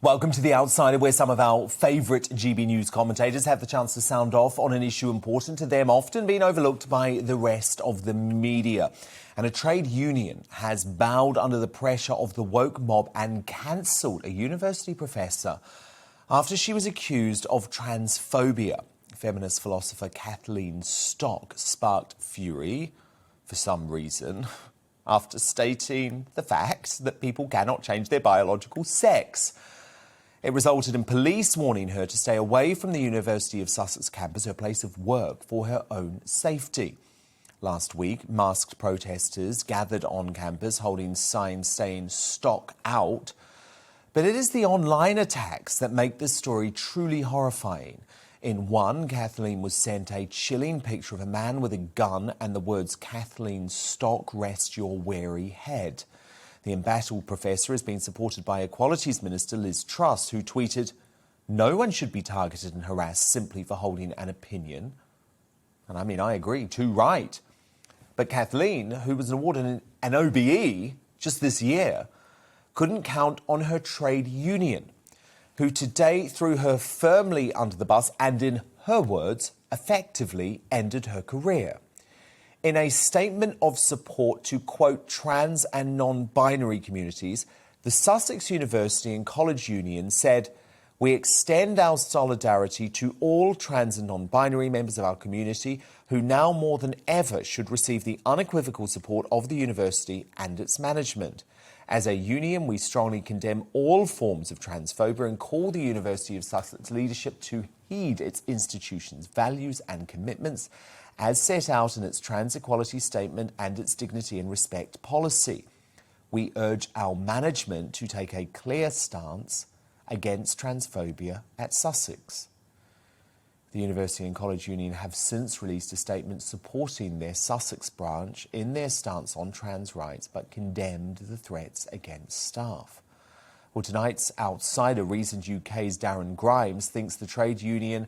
Welcome to The Outsider, where some of our favourite GB News commentators have the chance to sound off on an issue important to them, often being overlooked by the rest of the media. And a trade union has bowed under the pressure of the woke mob and cancelled a university professor after she was accused of transphobia. Feminist philosopher Kathleen Stock sparked fury for some reason after stating the fact that people cannot change their biological sex. It resulted in police warning her to stay away from the University of Sussex campus, her place of work, for her own safety. Last week, masked protesters gathered on campus holding signs saying "Stock out." But it is the online attacks that make this story truly horrifying. In one, Kathleen was sent a chilling picture of a man with a gun and the words "Kathleen Stock, rest your weary head." The embattled professor has been supported by Equalities Minister Liz Truss, who tweeted, "No one should be targeted and harassed simply for holding an opinion." And I mean, I agree, too right. But Kathleen, who was awarded an OBE just this year, couldn't count on her trade union, who today threw her firmly under the bus and, in her words, effectively ended her career. In a statement of support to, quote, trans and non-binary communities, the Sussex University and College Union said, "We extend our solidarity to all trans and non-binary members of our community who now more than ever should receive the unequivocal support of the university and its management. As a union, we strongly condemn all forms of transphobia and call the University of Sussex leadership to heed its institution's values and commitments as set out in its trans equality statement and its dignity and respect policy. We urge our management to take a clear stance against transphobia at Sussex." The University and College Union have since released a statement supporting their Sussex branch in their stance on trans rights, but condemned the threats against staff. Well, tonight's outsider, Reasoned UK's Darren Grimes, thinks the trade union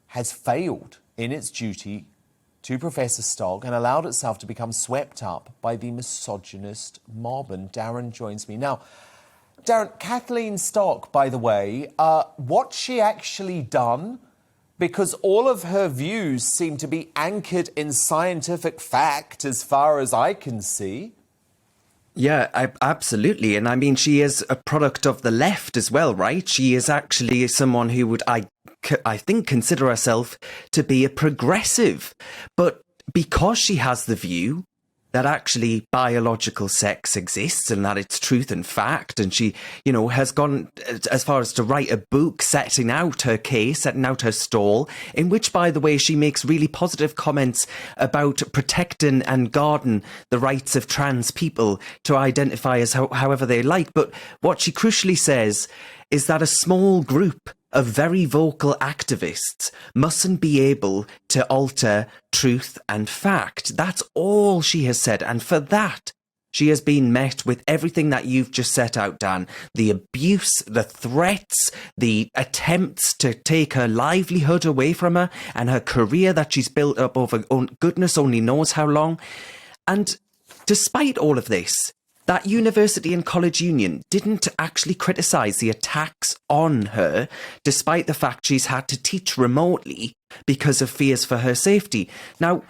has failed in its duty to Professor Stock and allowed itself to become swept up by the misogynist mob. And Darren joins me now. Darren, Kathleen Stock, by the way, what's she actually done? Because all of her views seem to be anchored in scientific fact, as far as I can see. Yeah, absolutely. And I mean, she is a product of the left as well, right? She is actually someone who would, I think, consider herself to be a progressive. But because she has the view that actually biological sex exists and that it's truth and fact, and she, has gone as far as to write a book setting out her case, setting out her stall, in which, by the way, she makes really positive comments about protecting and guarding the rights of trans people to identify as however they like. But what she crucially says is that a small group of very vocal activists mustn't be able to alter truth and fact. That's all she has said. And for that, she has been met with everything that you've just set out, Dan. The abuse, the threats, the attempts to take her livelihood away from her and her career that she's built up over goodness only knows how long. And despite all of this, that University and College Union didn't actually criticise the attacks on her, despite the fact she's had to teach remotely because of fears for her safety. Now,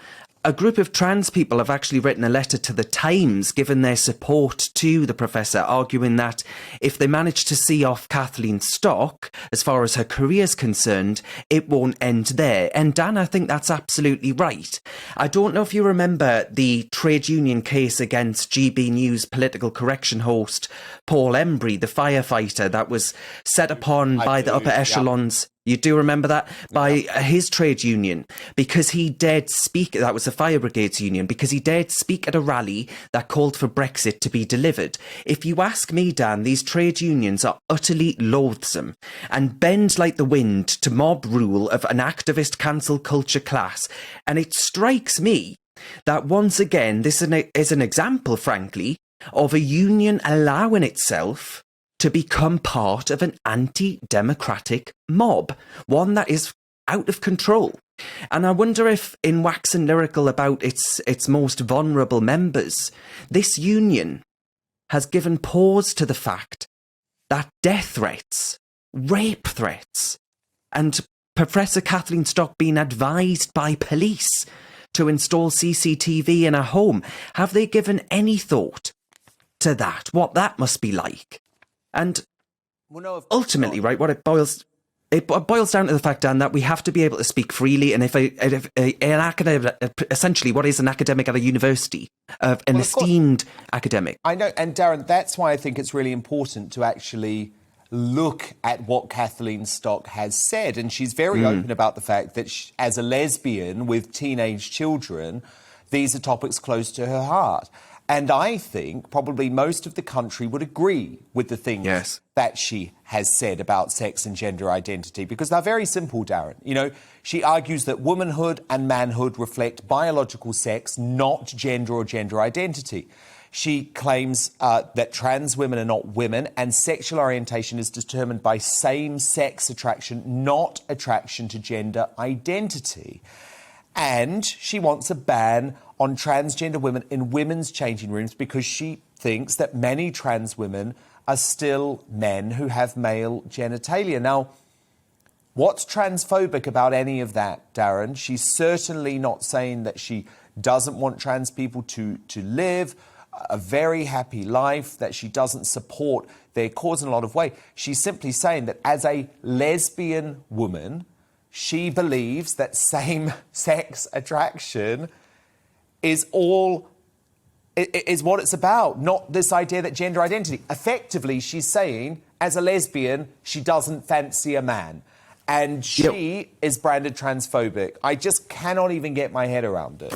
a group of trans people have actually written a letter to the Times, given their support to the professor, arguing that if they manage to see off Kathleen Stock, as far as her career is concerned, it won't end there. And Dan, I think that's absolutely right. I don't know if you remember the trade union case against GBNews political correction host Paul Embry, the firefighter that was set upon by the upper echelons. You do remember that? By his trade union, because he dared speak, that was the Fire Brigades Union, because he dared speak at a rally that called for Brexit to be delivered. If you ask me, Dan, these trade unions are utterly loathsome and bend like the wind to mob rule of an activist cancel culture class. And it strikes me that once again, this is an example, frankly, of a union allowing itself to become part of an anti-democratic mob, one that is out of control. And I wonder if, in waxing lyrical about its most vulnerable members, this union has given pause to the fact that death threats, rape threats, and Professor Kathleen Stock being advised by police to install CCTV in her home, have they given any thought to that, what that must be like? And ultimately, right, what it boils down to the fact, Dan, that we have to be able to speak freely. And if an academic, essentially what is an academic at a university, an esteemed academic. I know, and Darren, that's why I think it's really important to actually look at what Kathleen Stock has said. And she's very open about the fact that as a lesbian with teenage children, these are topics close to her heart. And I think probably most of the country would agree with the things that she has said about sex and gender identity, because they're very simple, Darren. You know, she argues that womanhood and manhood reflect biological sex, not gender or gender identity. She claims that trans women are not women and sexual orientation is determined by same-sex attraction, not attraction to gender identity. And she wants a ban on transgender women in women's changing rooms because she thinks that many trans women are still men who have male genitalia. Now, what's transphobic about any of that, Darren? She's certainly not saying that she doesn't want trans people to live a very happy life, that she doesn't support their cause in a lot of ways. She's simply saying that as a lesbian woman, she believes that same-sex attraction is what it's about, not this idea that gender identity. Effectively, she's saying, as a lesbian, she doesn't fancy a man. And she is branded transphobic. I just cannot even get my head around it.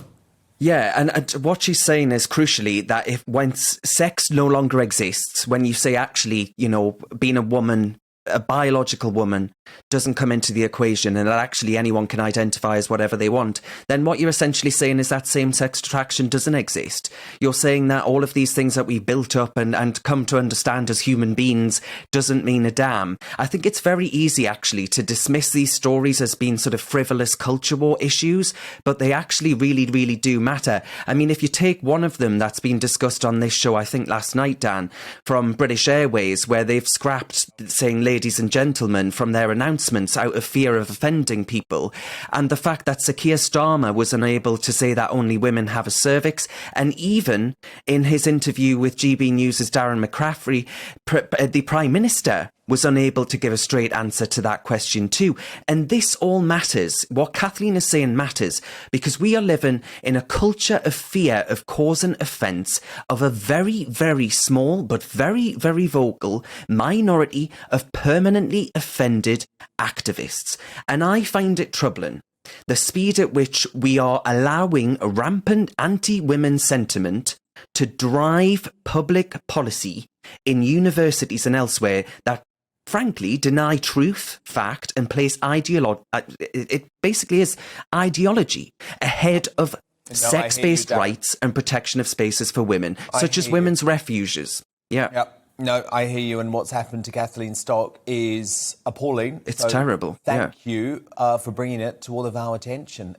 Yeah, and what she's saying is crucially that when sex no longer exists, when you say actually, you know, being a woman, a biological woman, doesn't come into the equation and that actually anyone can identify as whatever they want, then what you're essentially saying is that same-sex attraction doesn't exist. You're saying that all of these things that we built up and come to understand as human beings doesn't mean a damn. I think it's very easy, actually, to dismiss these stories as being sort of frivolous culture war issues, but they actually really, really do matter. I mean, if you take one of them that's been discussed on this show, I think last night, Dan, from British Airways, where they've scrapped saying ladies and gentlemen from their announcements out of fear of offending people, and the fact that Sakir Starmer was unable to say that only women have a cervix, and even in his interview with GBNews' Darren McCaffrey, the Prime Minister was unable to give a straight answer to that question too. And this all matters. What Kathleen is saying matters because we are living in a culture of fear of cause and offence of a very, very small but very, very vocal minority of permanently offended activists. And I find it troubling the speed at which we are allowing a rampant anti-women sentiment to drive public policy in universities and elsewhere that frankly deny truth, fact, and place it basically is ideology ahead of sex-based rights and protection of spaces for women, such as women's refuges. No, I hear you, and what's happened to Kathleen Stock is appalling. It's terrible. Thank you for bringing it to all of our attention.